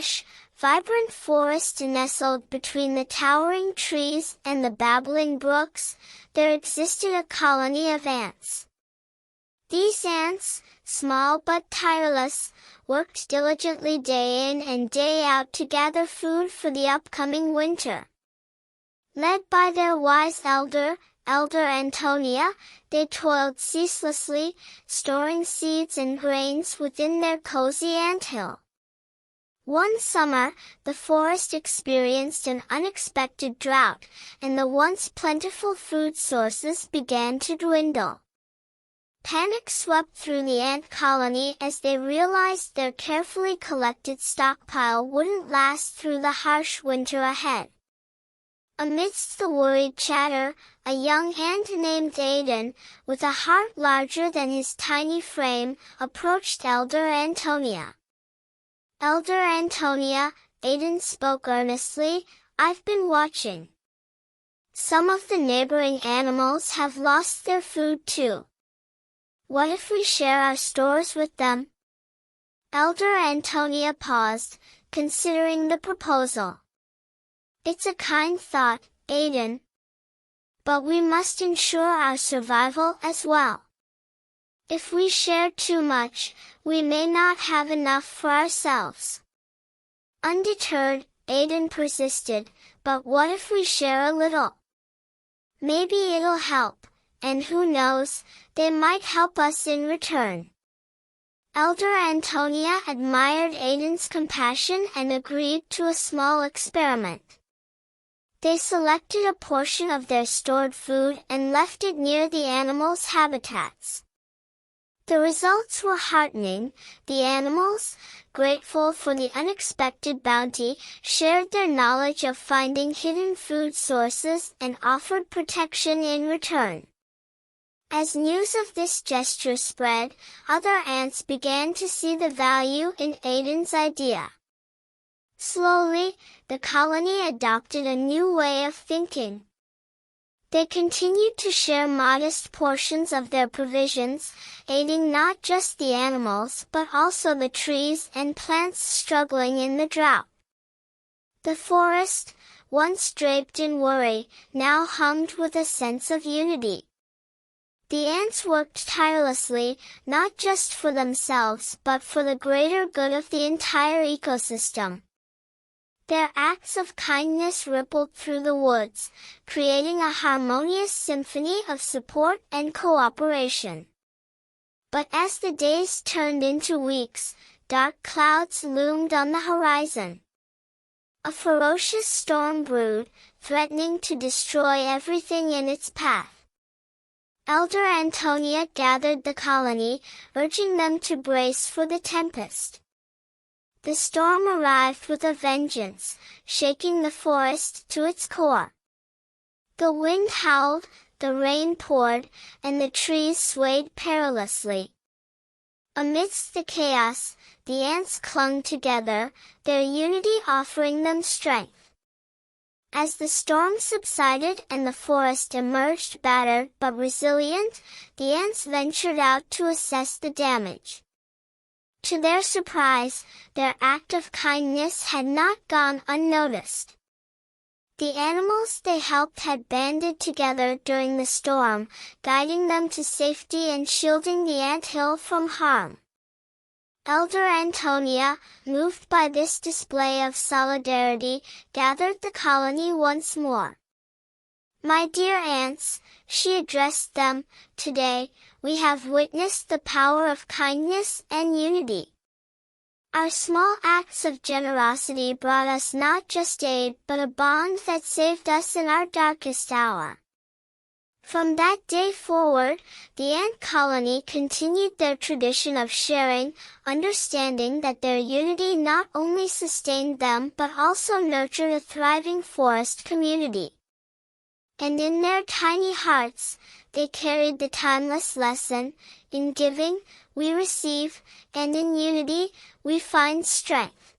lush, vibrant forest nestled between the towering trees and the babbling brooks, there existed a colony of ants. These ants, small but tireless, worked diligently day in and day out to gather food for the upcoming winter. Led by their wise elder Antonia, they toiled ceaselessly, storing seeds and grains within their cozy anthill. One summer, the forest experienced an unexpected drought, and the once plentiful food sources began to dwindle. Panic swept through the ant colony as they realized their carefully collected stockpile wouldn't last through the harsh winter ahead. Amidst the worried chatter, a young ant named Aiden, with a heart larger than his tiny frame, approached Elder Antonia. "Elder Antonia," Aiden spoke earnestly, "I've been watching. Some of the neighboring animals have lost their food too. What if we share our stores with them?" Elder Antonia paused, considering the proposal. "It's a kind thought, Aiden. But we must ensure our survival as well. If we share too much, we may not have enough for ourselves." Undeterred, Aiden persisted, "But what if we share a little? Maybe it'll help, and who knows, they might help us in return." Elder Antonia admired Aiden's compassion and agreed to a small experiment. They selected a portion of their stored food and left it near the animals' habitats. The results were heartening. The animals, grateful for the unexpected bounty, shared their knowledge of finding hidden food sources and offered protection in return. As news of this gesture spread, other ants began to see the value in Aiden's idea. Slowly, the colony adopted a new way of thinking. They continued to share modest portions of their provisions, aiding not just the animals but also the trees and plants struggling in the drought. The forest, once draped in worry, now hummed with a sense of unity. The ants worked tirelessly, not just for themselves but for the greater good of the entire ecosystem. Their acts of kindness rippled through the woods, creating a harmonious symphony of support and cooperation. But as the days turned into weeks, dark clouds loomed on the horizon. A ferocious storm brewed, threatening to destroy everything in its path. Elder Antonia gathered the colony, urging them to brace for the tempest. The storm arrived with a vengeance, shaking the forest to its core. The wind howled, the rain poured, and the trees swayed perilously. Amidst the chaos, the ants clung together, their unity offering them strength. As the storm subsided and the forest emerged battered but resilient, the ants ventured out to assess the damage. To their surprise, their act of kindness had not gone unnoticed. The animals they helped had banded together during the storm, guiding them to safety and shielding the anthill from harm. Elder Antonia, moved by this display of solidarity, gathered the colony once more. "My dear ants," she addressed them, "today, we have witnessed the power of kindness and unity. Our small acts of generosity brought us not just aid but a bond that saved us in our darkest hour." From that day forward, the ant colony continued their tradition of sharing, understanding that their unity not only sustained them but also nurtured a thriving forest community. And in their tiny hearts, they carried the timeless lesson: in giving, we receive, and in unity, we find strength.